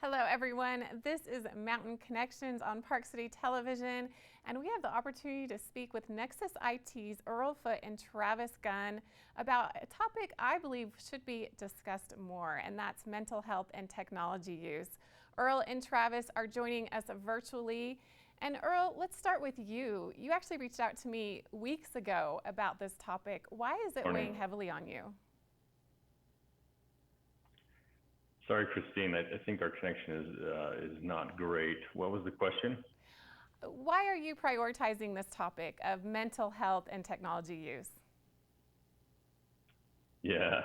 Hello, everyone. This is Mountain Connections on Park City Television, and we have the opportunity to speak with Nexus IT's Earl Foote and Travis Gunn about a topic I believe should be discussed more, and that's mental health and technology use. Earl and Travis are joining us virtually. And Earl, let's start with you. You actually reached out to me weeks ago about this topic. Why is it weighing heavily on you? Sorry, Christine, I think our connection is not great. What was the question? Why are you prioritizing this topic of mental health and technology use? Yeah,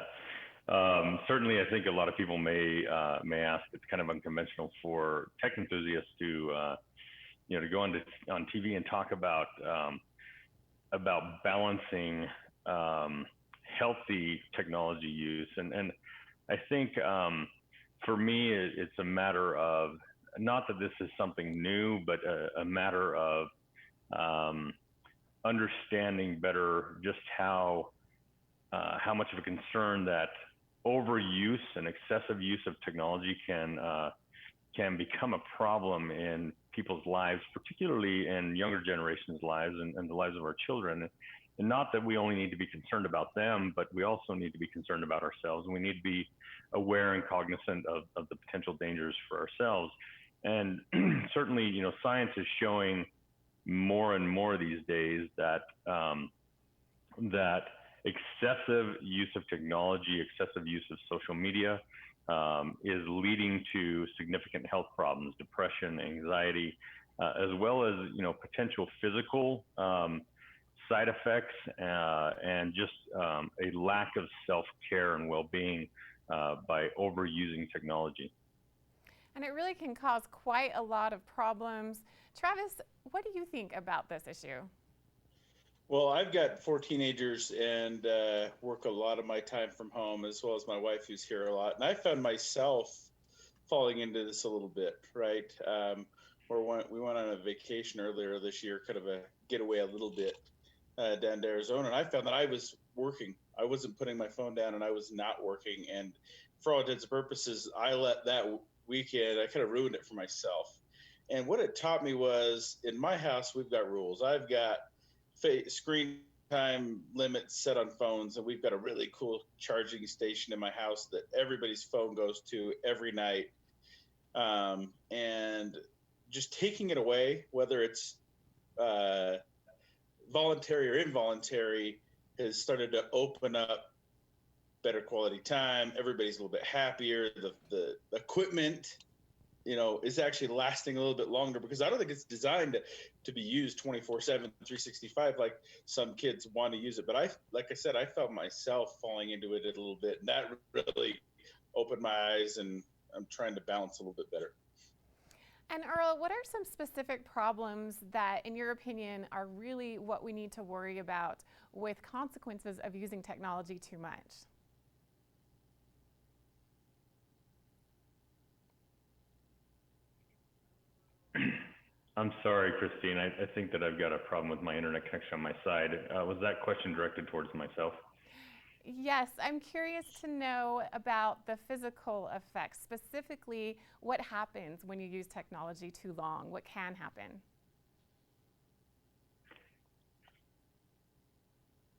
certainly I think a lot of people may ask. It's kind of unconventional for tech enthusiasts to to go on TV and talk about balancing healthy technology use, and I think for me it's a matter of, not that this is something new, but a matter of understanding better just how much of a concern that overuse and excessive use of technology can become a problem in people's lives, particularly in younger generations' lives and the lives of our children. And not that we only need to be concerned about them, but we also need to be concerned about ourselves. And we need to be aware and cognizant of the potential dangers for ourselves. And certainly, science is showing more and more these days that that excessive use of technology, excessive use of social media is leading to significant health problems, depression, anxiety, as well as potential physical side effects and just a lack of self-care and well-being by overusing technology. And it really can cause quite a lot of problems. Travis, what do you think about this issue? Well, I've got 4 teenagers and work a lot of my time from home, as well as my wife, who's here a lot. And I found myself falling into this a little bit, right? We went on a vacation earlier this year, kind of a getaway a little bit down to Arizona. And I found that I was working. I wasn't putting my phone down, and I was not working. And for all intents and purposes, I let that weekend, I kind of ruined it for myself. And what it taught me was, in my house, we've got rules. I've got screen time limits set on phones, and we've got a really cool charging station in my house that everybody's phone goes to every night. And just taking it away, whether it's voluntary or involuntary, has started to open up better quality time. Everybody's a little bit happier. The equipment is actually lasting a little bit longer, because I don't think it's designed to be used 24/7, 365 like some kids want to use it. But like I said, I felt myself falling into it a little bit, and that really opened my eyes, and I'm trying to balance a little bit better. And Earl, what are some specific problems that, in your opinion, are really what we need to worry about with consequences of using technology too much? I'm sorry, Christine. I think that I've got a problem with my internet connection on my side. Was that question directed towards myself? Yes, I'm curious to know about the physical effects, specifically what happens when you use technology too long, what can happen?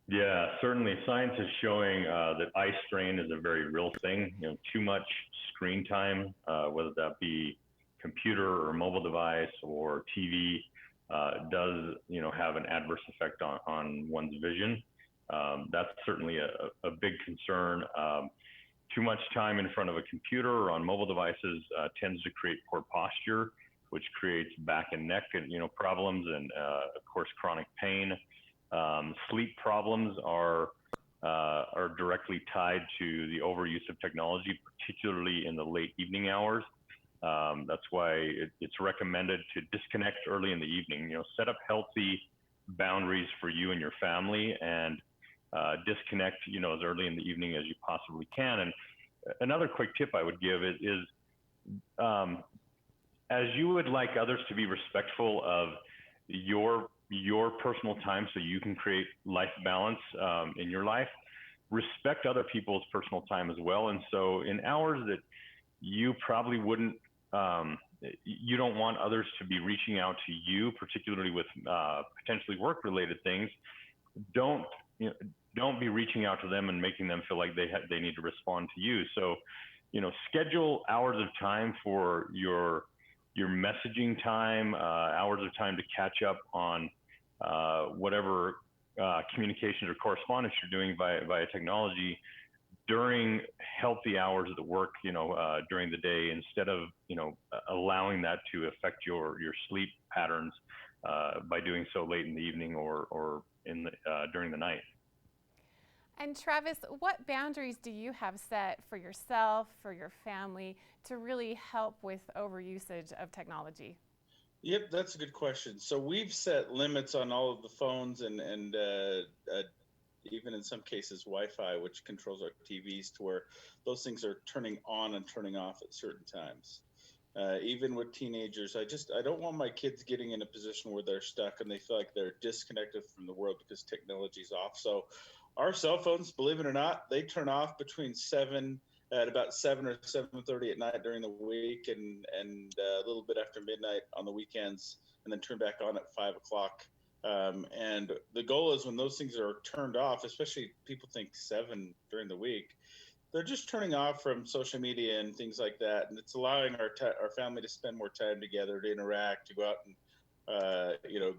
Yeah, certainly science is showing that eye strain is a very real thing. Too much screen time, whether that be computer or mobile device or TV, does have an adverse effect on one's vision. That's certainly a big concern. Too much time in front of a computer or on mobile devices tends to create poor posture, which creates back and neck problems, and of course chronic pain. Sleep problems are directly tied to the overuse of technology, particularly in the late evening hours. That's why it's recommended to disconnect early in the evening. Set up healthy boundaries for you and your family, and disconnect as early in the evening as you possibly can. And another quick tip I would give is as you would like others to be respectful of your personal time so you can create life balance in your life, respect other people's personal time as well. And so in hours that you probably wouldn't you don't want others to be reaching out to you, particularly with potentially work-related things. Don't you know, don't be reaching out to them and making them feel like they need to respond to you. So, schedule hours of time for your messaging time, hours of time to catch up on whatever communications or correspondence you're doing via technology during healthy hours of the work, during the day, instead of, allowing that to affect your sleep patterns by doing so late in the evening or during the night. And Travis, what boundaries do you have set for yourself, for your family, to really help with overusage of technology? Yep, that's a good question. So we've set limits on all of the phones and even in some cases Wi-Fi, which controls our TVs, to where those things are turning on and turning off at certain times. Even with teenagers, I don't want my kids getting in a position where they're stuck and they feel like they're disconnected from the world because technology's off. So our cell phones, believe it or not, they turn off at about 7 or 7:30 at night during the week, and a little bit after midnight on the weekends, and then turn back on at 5 o'clock. And the goal is, when those things are turned off, especially people think 7 during the week, they're just turning off from social media and things like that, and it's allowing our family to spend more time together, to interact, to go out and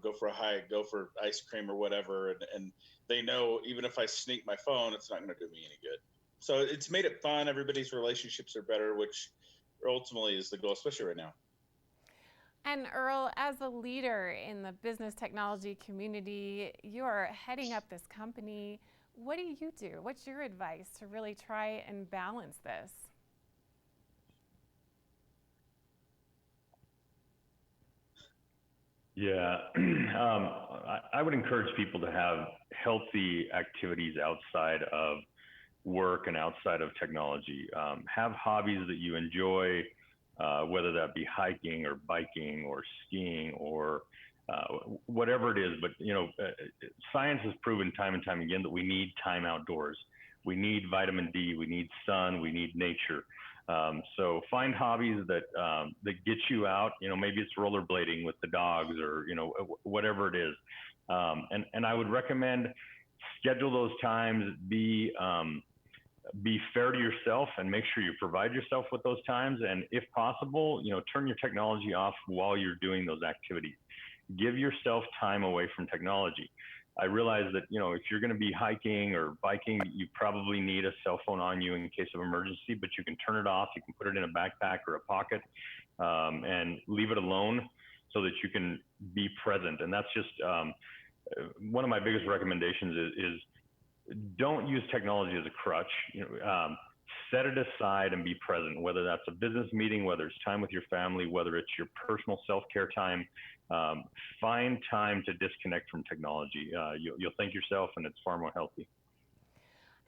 go for a hike, go for ice cream or whatever, and they know even if I sneak my phone, it's not going to do me any good. So it's made it fun. Everybody's relationships are better, which ultimately is the goal, especially right now. And Earl, as a leader in the business technology community, you're heading up this company. What do you do? What's your advice to really try and balance this? Yeah, I would encourage people to have healthy activities outside of work and outside of technology. Have hobbies that you enjoy, whether that be hiking or biking or skiing or whatever it is. But science has proven time and time again that we need time outdoors. We need vitamin D. We need sun. We need nature. So find hobbies that get you out. Maybe it's rollerblading with the dogs, or whatever it is. And I would recommend schedule those times. Be fair to yourself and make sure you provide yourself with those times. And if possible, turn your technology off while you're doing those activities. Give yourself time away from technology. I realize that, if you're going to be hiking or biking, you probably need a cell phone on you in case of emergency, but you can turn it off. You can put it in a backpack or a pocket, and leave it alone so that you can be present. And that's just one of my biggest recommendations is don't use technology as a crutch. Set it aside and be present, whether that's a business meeting, whether it's time with your family, whether it's your personal self-care time. Find time to disconnect from technology. You'll thank yourself, and it's far more healthy.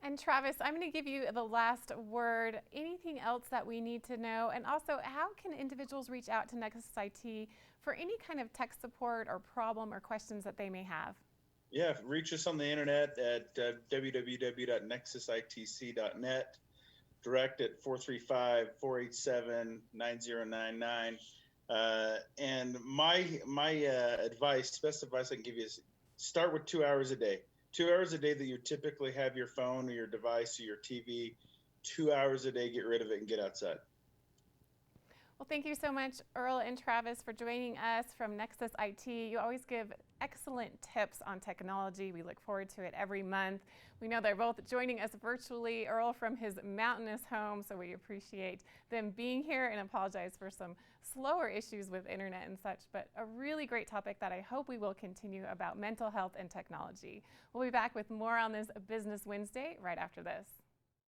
And Travis, I'm going to give you the last word. Anything else that we need to know? And also, how can individuals reach out to Nexus IT for any kind of tech support or problem or questions that they may have? Yeah, reach us on the internet at www.nexusitc.net, direct at 435-487-9099. And my advice, best advice I can give you, is start with 2 hours a day. 2 hours a day that you typically have your phone or your device or your TV. 2 hours a day, get rid of it and get outside. Well, thank you so much, Earl and Travis, for joining us from Nexus IT. You always give excellent tips on technology. We look forward to it every month. We know they're both joining us virtually, Earl from his mountainous home, so we appreciate them being here and apologize for some slower issues with internet and such, but a really great topic that I hope we will continue about mental health and technology. We'll be back with more on this Business Wednesday right after this.